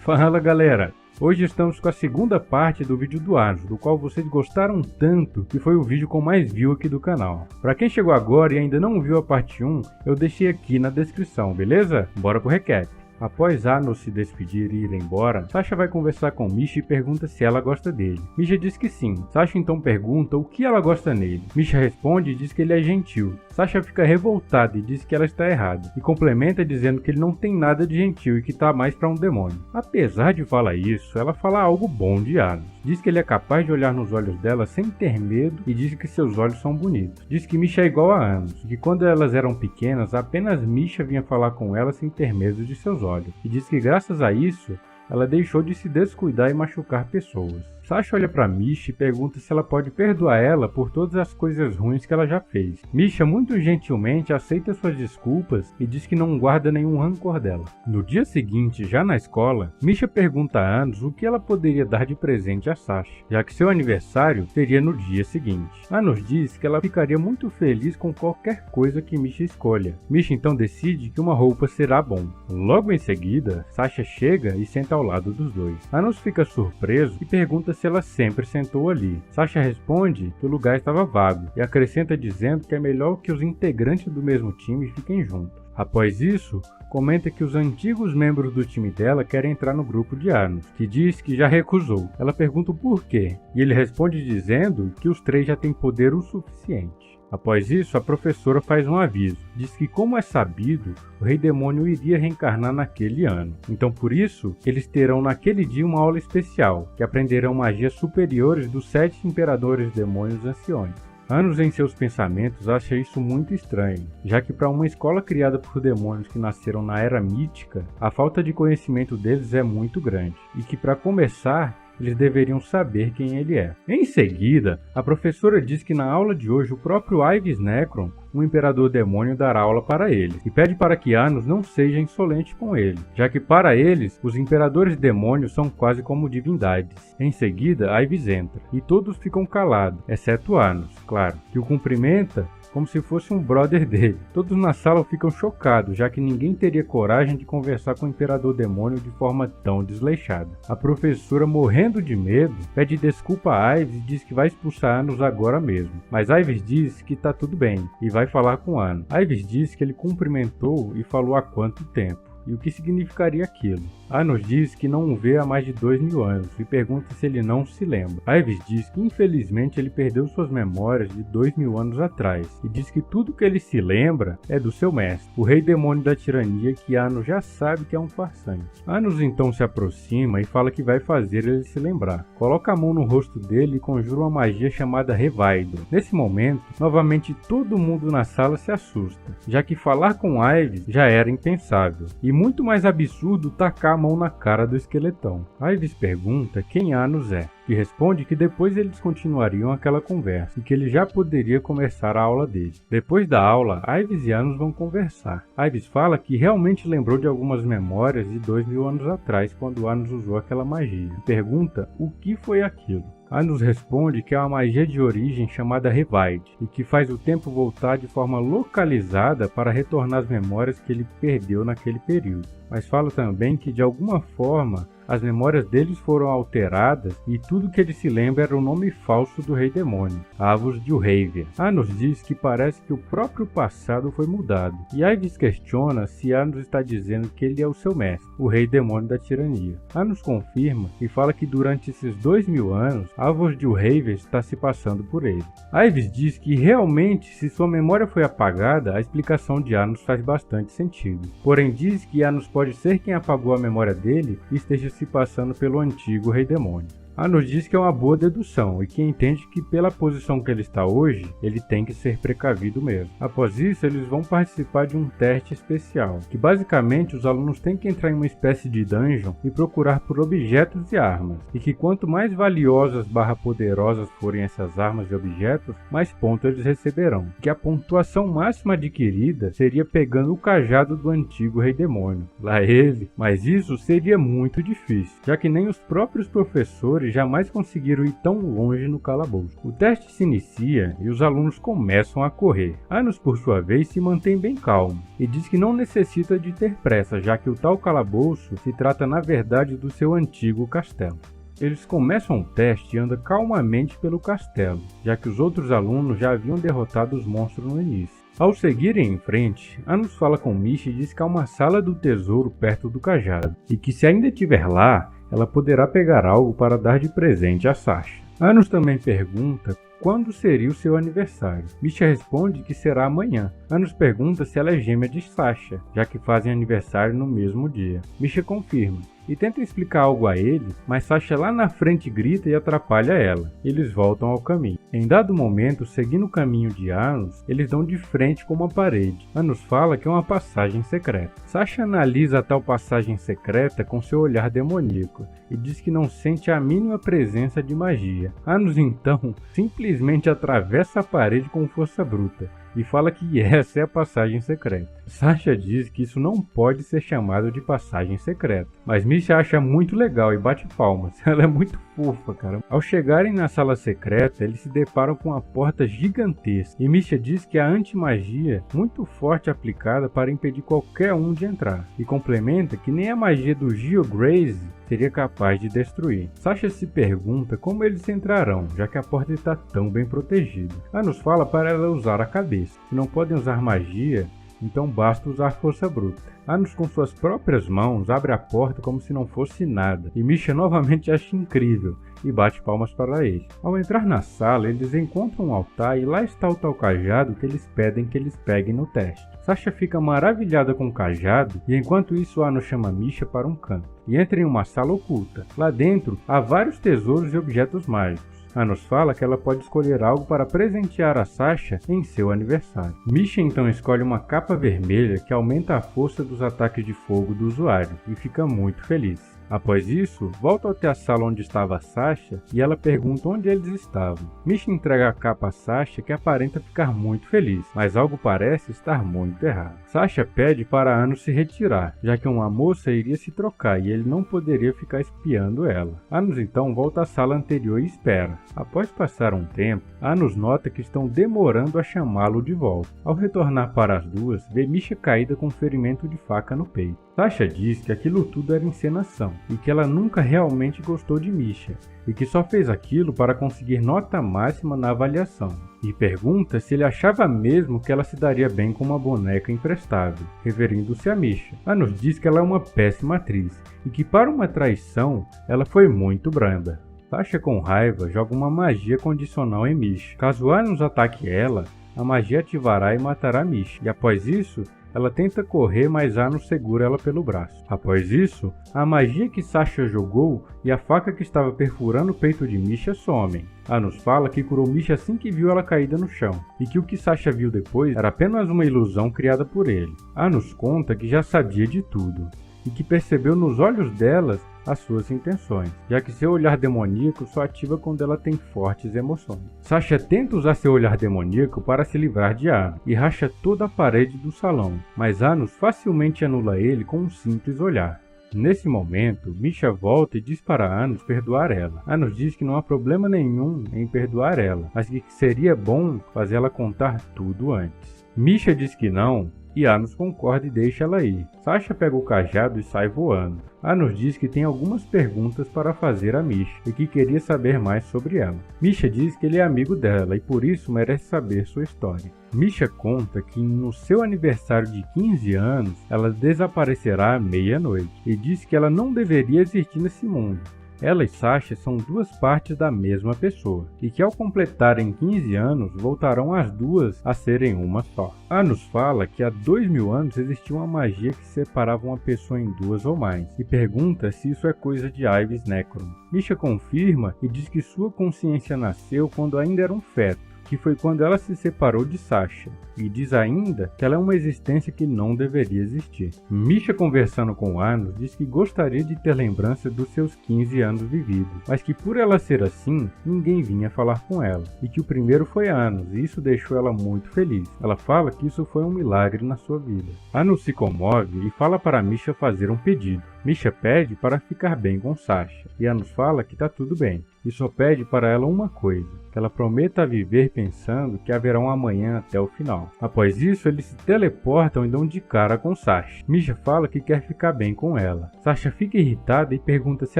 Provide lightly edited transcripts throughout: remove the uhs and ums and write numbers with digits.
Fala galera! Hoje estamos com a segunda parte do vídeo do Anos, do qual vocês gostaram tanto que foi o vídeo com mais view aqui do canal. Para quem chegou agora e ainda não viu a parte 1, eu deixei aqui na descrição, beleza? Bora pro recap. Após Anos se despedir e ir embora, Sasha vai conversar com Misha e pergunta se ela gosta dele. Misha diz que sim. Sasha então pergunta o que ela gosta nele. Misha responde e diz que ele é gentil. Sasha fica revoltada e diz que ela está errada, e complementa dizendo que ele não tem nada de gentil e que tá mais para um demônio. Apesar de falar isso, ela fala algo bom de Anos. Diz que ele é capaz de olhar nos olhos dela sem ter medo e diz que seus olhos são bonitos. Diz que Misha é igual a Anos, e que quando elas eram pequenas, apenas Misha vinha falar com ela sem ter medo de seus olhos. E diz que graças a isso, ela deixou de se descuidar e machucar pessoas. Sasha olha para Misha e pergunta se ela pode perdoar ela por todas as coisas ruins que ela já fez. Misha muito gentilmente aceita suas desculpas e diz que não guarda nenhum rancor dela. No dia seguinte, já na escola, Misha pergunta a Anos o que ela poderia dar de presente a Sasha, já que seu aniversário seria no dia seguinte. Anos diz que ela ficaria muito feliz com qualquer coisa que Misha escolha. Misha então decide que uma roupa será bom. Logo em seguida, Sasha chega e senta ao lado dos dois. Anos fica surpreso e pergunta se ela sempre sentou ali. Sasha responde que o lugar estava vago e acrescenta dizendo que é melhor que os integrantes do mesmo time fiquem juntos. Após isso, comenta que os antigos membros do time dela querem entrar no grupo de Anos, que diz que já recusou. Ela pergunta o porquê, e ele responde dizendo que os três já têm poder o suficiente. Após isso, a professora faz um aviso. Diz que, como é sabido, o Rei Demônio iria reencarnar naquele ano. Então, por isso, eles terão naquele dia uma aula especial, que aprenderão magias superiores dos 7 imperadores demônios anciões. Anos em seus pensamentos acha isso muito estranho, já que para uma escola criada por demônios que nasceram na Era Mítica, a falta de conhecimento deles é muito grande, e que para começar, eles deveriam saber quem ele é. Em seguida, a professora diz que na aula de hoje o próprio Ives Necron, um imperador demônio, dará aula para eles, e pede para que Anos não seja insolente com ele, já que para eles, os imperadores demônios são quase como divindades. Em seguida, Ives entra, e todos ficam calados, exceto Anos, claro, que o cumprimenta como se fosse um brother dele. Todos na sala ficam chocados, já que ninguém teria coragem de conversar com o Imperador Demônio de forma tão desleixada. A professora, morrendo de medo, pede desculpa a Ives e diz que vai expulsar Anos agora mesmo. Mas Ives diz que tá tudo bem e vai falar com Anos. Ives diz que ele cumprimentou e falou há quanto tempo, e o que significaria aquilo. Anos diz que não o vê há mais de 2000 anos e pergunta se ele não se lembra. Ives diz que infelizmente ele perdeu suas memórias de 2000 anos atrás e diz que tudo que ele se lembra é do seu mestre, o Rei Demônio da Tirania, que Anos já sabe que é um farsante. Anos então se aproxima e fala que vai fazer ele se lembrar. Coloca a mão no rosto dele e conjura uma magia chamada Revaido. Nesse momento, novamente todo mundo na sala se assusta, já que falar com Ives já era impensável, e muito mais absurdo tacar a mão na cara do esqueletão. Ives pergunta quem Anos é, que responde que depois eles continuariam aquela conversa e que ele já poderia começar a aula dele. Depois da aula, Ives e Anos vão conversar. Ives fala que realmente lembrou de algumas memórias de 2000 anos atrás, quando Anos usou aquela magia, e pergunta o que foi aquilo. Anos responde que é uma magia de origem chamada Revide e que faz o tempo voltar de forma localizada para retornar as memórias que ele perdeu naquele período. Mas fala também que de alguma forma as memórias deles foram alteradas e tudo que ele se lembra era o nome falso do Rei Demônio, Avos de Uravia. Anos diz que parece que o próprio passado foi mudado, e Ives questiona se Anos está dizendo que ele é o seu mestre, o Rei Demônio da Tirania. Anos confirma e fala que durante esses 2000 anos, Avos de Uravia está se passando por ele. Ives diz que realmente, se sua memória foi apagada, a explicação de Anos faz bastante sentido. Porém diz que Anos pode ser quem apagou a memória dele e esteja se passando pelo antigo Rei Demônio. Anos diz que é uma boa dedução e que entende que pela posição que ele está hoje, ele tem que ser precavido mesmo. Após isso, eles vão participar de um teste especial, que basicamente os alunos têm que entrar em uma espécie de dungeon e procurar por objetos e armas, e que quanto mais valiosas / poderosas forem essas armas e objetos, mais pontos eles receberão, que a pontuação máxima adquirida seria pegando o cajado do antigo Rei Demônio. Lá ele, mas isso seria muito difícil, já que nem os próprios professores eles jamais conseguiram ir tão longe no calabouço. O teste se inicia e os alunos começam a correr. Anos, por sua vez, se mantém bem calmo e diz que não necessita de ter pressa, já que o tal calabouço se trata na verdade do seu antigo castelo. Eles começam o teste e andam calmamente pelo castelo, já que os outros alunos já haviam derrotado os monstros no início. Ao seguirem em frente, Anos fala com Misha e diz que há uma sala do tesouro perto do cajado, e que se ainda estiver lá, ela poderá pegar algo para dar de presente a Sasha. Anos também pergunta quando seria o seu aniversário. Misha responde que será amanhã. Anos pergunta se ela é gêmea de Sasha, já que fazem aniversário no mesmo dia. Misha confirma e tenta explicar algo a ele, mas Sasha lá na frente grita e atrapalha ela. Eles voltam ao caminho. Em dado momento, seguindo o caminho de Anos, eles dão de frente com uma parede. Anos fala que é uma passagem secreta. Sasha analisa a tal passagem secreta com seu olhar demoníaco e diz que não sente a mínima presença de magia. Anos então simplesmente atravessa a parede com força bruta e fala que essa é a passagem secreta. Sasha diz que isso não pode ser chamado de passagem secreta, mas Misha acha muito legal e bate palmas. Ela é muito fofa, cara. Ao chegarem na sala secreta, eles se deparam com uma porta gigantesca e Misha diz que há anti-magia muito forte aplicada para impedir qualquer um de entrar, e complementa que nem a magia do Geograze seria capaz de destruir. Sasha se pergunta como eles entrarão, já que a porta está tão bem protegida. Anos fala para ela usar a cabeça. Se não podem usar magia, então basta usar força bruta. Anos com suas próprias mãos abre a porta como se não fosse nada, e Misha novamente acha incrível e bate palmas para ele. Ao entrar na sala, eles encontram um altar e lá está o tal cajado que eles pedem que eles peguem no teste. Sasha fica maravilhada com o cajado e enquanto isso Anos chama Misha para um canto e entra em uma sala oculta. Lá dentro há vários tesouros e objetos mágicos. Anos fala que ela pode escolher algo para presentear a Sasha em seu aniversário. Misha então escolhe uma capa vermelha que aumenta a força dos ataques de fogo do usuário e fica muito feliz. Após isso, volta até a sala onde estava a Sasha e ela pergunta onde eles estavam. Misha entrega a capa a Sasha, que aparenta ficar muito feliz, mas algo parece estar muito errado. Sasha pede para Anos se retirar, já que uma moça iria se trocar e ele não poderia ficar espiando ela. Anos então volta à sala anterior e espera. Após passar um tempo, Anos nota que estão demorando a chamá-lo de volta. Ao retornar para as duas, vê Misha caída com um ferimento de faca no peito. Sasha diz que aquilo tudo era encenação e que ela nunca realmente gostou de Misha e que só fez aquilo para conseguir nota máxima na avaliação. E pergunta se ele achava mesmo que ela se daria bem com uma boneca imprestável, referindo-se a Misha. Anos diz que ela é uma péssima atriz e que para uma traição ela foi muito branda. Sasha com raiva joga uma magia condicional em Misha. Caso Anos ataque ela, a magia ativará e matará Misha. E após isso, ela tenta correr, mas Anos segura ela pelo braço. Após isso, a magia que Sasha jogou e a faca que estava perfurando o peito de Misha somem. Anos fala que curou Misha assim que viu ela caída no chão, e que o que Sasha viu depois era apenas uma ilusão criada por ele. Anos conta que já sabia de tudo, e que percebeu nos olhos delas as suas intenções, já que seu olhar demoníaco só ativa quando ela tem fortes emoções. Sasha tenta usar seu olhar demoníaco para se livrar de Anos e racha toda a parede do salão, mas Anos facilmente anula ele com um simples olhar. Nesse momento, Misha volta e diz para Anos perdoar ela. Anos diz que não há problema nenhum em perdoar ela, mas que seria bom fazer ela contar tudo antes. Misha diz que não, e Anos concorda e deixa ela ir. Sasha pega o cajado e sai voando. Anos diz que tem algumas perguntas para fazer a Misha e que queria saber mais sobre ela. Misha diz que ele é amigo dela e por isso merece saber sua história. Misha conta que no seu aniversário de 15 anos ela desaparecerá à meia-noite e diz que ela não deveria existir nesse mundo. Ela e Sasha são duas partes da mesma pessoa, e que ao completarem 15 anos, voltarão as duas a serem uma só. Anos fala que há 2000 anos existia uma magia que separava uma pessoa em duas ou mais, e pergunta se isso é coisa de Ives Necron. Misha confirma e diz que sua consciência nasceu quando ainda era um feto, que foi quando ela se separou de Sasha, e diz ainda que ela é uma existência que não deveria existir. Misha, conversando com Anos, diz que gostaria de ter lembrança dos seus 15 anos vividos, mas que por ela ser assim, ninguém vinha falar com ela, e que o primeiro foi Anos, e isso deixou ela muito feliz. Ela fala que isso foi um milagre na sua vida. Anos se comove e fala para Misha fazer um pedido. Misha pede para ficar bem com Sasha, e Anos fala que tá tudo bem, e só pede para ela uma coisa, que ela prometa viver pensando que haverá um amanhã até o final. Após isso, eles se teleportam e dão de cara com Sasha. Misha fala que quer ficar bem com ela. Sasha fica irritada e pergunta se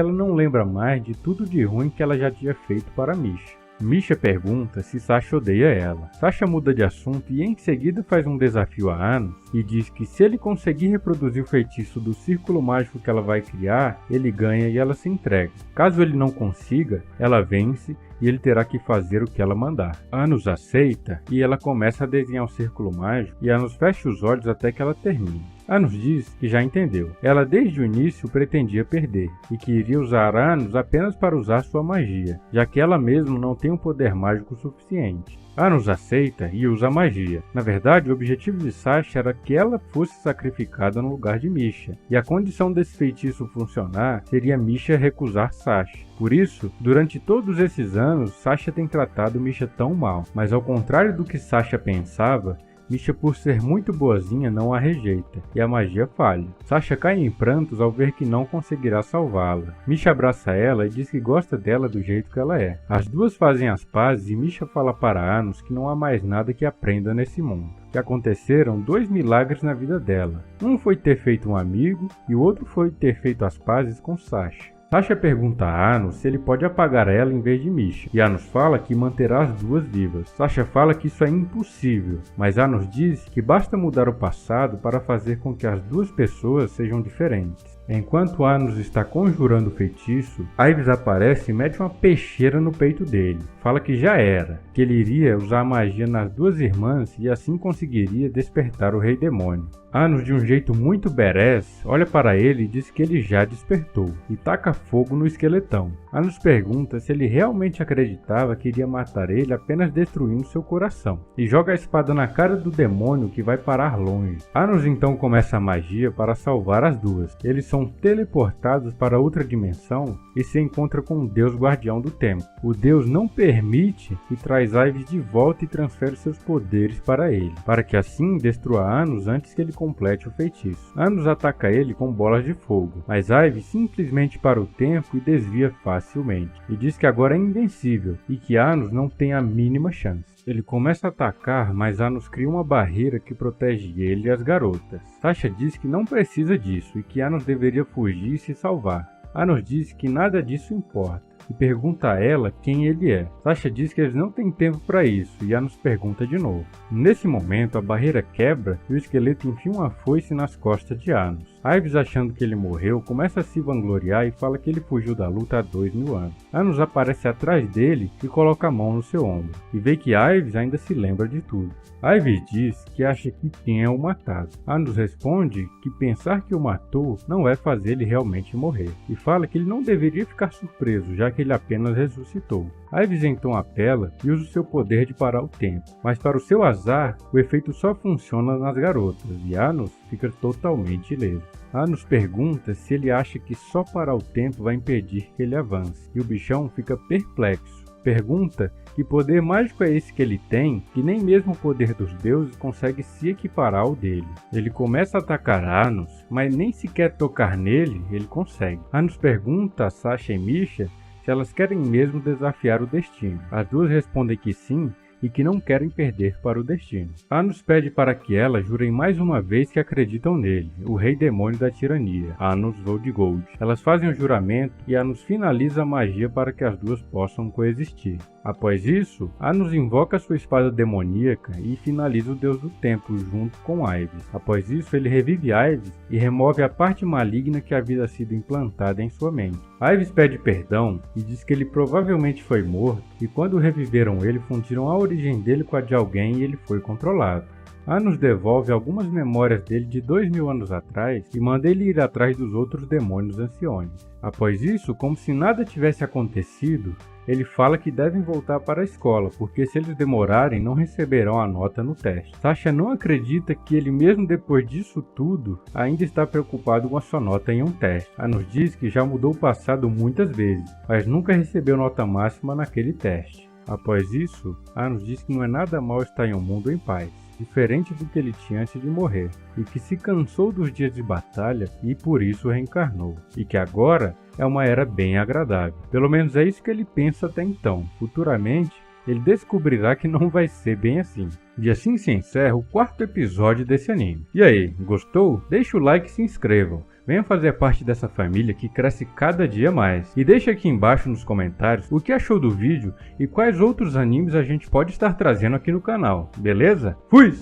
ela não lembra mais de tudo de ruim que ela já tinha feito para Misha. Misha pergunta se Sasha odeia ela. Sasha muda de assunto e em seguida faz um desafio a Anos e diz que se ele conseguir reproduzir o feitiço do círculo mágico que ela vai criar, ele ganha e ela se entrega. Caso ele não consiga, ela vence e ele terá que fazer o que ela mandar. Anos aceita e ela começa a desenhar um círculo mágico e Anos fecha os olhos até que ela termine. Anos diz que já entendeu. Ela desde o início pretendia perder e que iria usar Anos apenas para usar sua magia, já que ela mesma não tem um poder mágico suficiente. Anos aceita e usa a magia. Na verdade, o objetivo de Sasha era que ela fosse sacrificada no lugar de Misha, e a condição desse feitiço funcionar seria Misha recusar Sasha. Por isso, durante todos esses anos, Sasha tem tratado Misha tão mal, mas ao contrário do que Sasha pensava, Misha, por ser muito boazinha, não a rejeita, e a magia falha. Sasha cai em prantos ao ver que não conseguirá salvá-la. Misha abraça ela e diz que gosta dela do jeito que ela é. As duas fazem as pazes e Misha fala para Anos que não há mais nada que aprenda nesse mundo. Que aconteceram 2 milagres na vida dela. Um foi ter feito um amigo e o outro foi ter feito as pazes com Sasha. Sasha pergunta a Anos se ele pode apagar ela em vez de Misha, e Anos fala que manterá as duas vivas. Sasha fala que isso é impossível, mas Anos diz que basta mudar o passado para fazer com que as duas pessoas sejam diferentes. Enquanto Anos está conjurando o feitiço, Ives aparece e mete uma peixeira no peito dele. Fala que já era, que ele iria usar a magia nas duas irmãs e assim conseguiria despertar o Rei Demônio. Anos, de um jeito muito badass, olha para ele e diz que ele já despertou, e taca fogo no esqueletão. Anos pergunta se ele realmente acreditava que iria matar ele apenas destruindo seu coração, e joga a espada na cara do demônio que vai parar longe. Anos então começa a magia para salvar as duas. Eles são teleportados para outra dimensão e se encontra com o Deus Guardião do Tempo. O Deus não permite e traz Ives de volta e transfere seus poderes para ele, para que assim destrua Anos antes que ele complete o feitiço. Anos ataca ele com bolas de fogo, mas Ives simplesmente para o tempo e desvia facilmente, e diz que agora é invencível e que Anos não tem a mínima chance. Ele começa a atacar, mas Anos cria uma barreira que protege ele e as garotas. Sasha diz que não precisa disso e que Anos deveria fugir e se salvar. Anos diz que nada disso importa e pergunta a ela quem ele é. Sasha diz que eles não têm tempo para isso e Anos pergunta de novo. Nesse momento, a barreira quebra e o esqueleto enfia uma foice nas costas de Anos. Ives, achando que ele morreu, começa a se vangloriar e fala que ele fugiu da luta há 2000 anos. Anos aparece atrás dele e coloca a mão no seu ombro, e vê que Ives ainda se lembra de tudo. Ives diz que acha que tinha o matado. Anos responde que pensar que o matou não é fazer ele realmente morrer, e fala que ele não deveria ficar surpreso, já que ele apenas ressuscitou. Ives então apela e usa o seu poder de parar o tempo, mas para o seu azar, o efeito só funciona nas garotas, e Anos fica totalmente ileso. Anos pergunta se ele acha que só parar o tempo vai impedir que ele avance, e o bichão fica perplexo. Pergunta que poder mágico é esse que ele tem, que nem mesmo o poder dos deuses consegue se equiparar ao dele. Ele começa a atacar Anos, mas nem sequer tocar nele ele consegue. Anos pergunta a Sasha e Misha se elas querem mesmo desafiar o destino. As duas respondem que sim, e que não querem perder para o destino. Anos pede para que elas jurem mais uma vez que acreditam nele, o Rei Demônio da Tirania, Anos Voldgold. Elas fazem o juramento e Anos finaliza a magia para que as duas possam coexistir. Após isso, Anos invoca sua espada demoníaca e finaliza o Deus do Tempo junto com Ives. Após isso, ele revive Ives e remove a parte maligna que havia sido implantada em sua mente. Ives pede perdão e diz que ele provavelmente foi morto e quando reviveram ele fundiram a origem dele com a de alguém e ele foi controlado. Anos devolve algumas memórias dele de 2000 anos atrás e manda ele ir atrás dos outros demônios anciões. Após isso, como se nada tivesse acontecido, ele fala que devem voltar para a escola, porque se eles demorarem não receberão a nota no teste. Sasha não acredita que ele, mesmo depois disso tudo, ainda está preocupado com a sua nota em um teste. Anos diz que já mudou o passado muitas vezes, mas nunca recebeu nota máxima naquele teste. Após isso, Anos diz que não é nada mal estar em um mundo em paz. diferente do que ele tinha antes de morrer, e que se cansou dos dias de batalha e por isso reencarnou, e que agora é uma era bem agradável. Pelo menos é isso que ele pensa até então. Futuramente, ele descobrirá que não vai ser bem assim. E assim se encerra o 4º episódio desse anime. E aí, gostou? Deixa o like e se inscrevam. Venha fazer parte dessa família que cresce cada dia mais. E deixa aqui embaixo nos comentários o que achou do vídeo e quais outros animes a gente pode estar trazendo aqui no canal, beleza? Fui!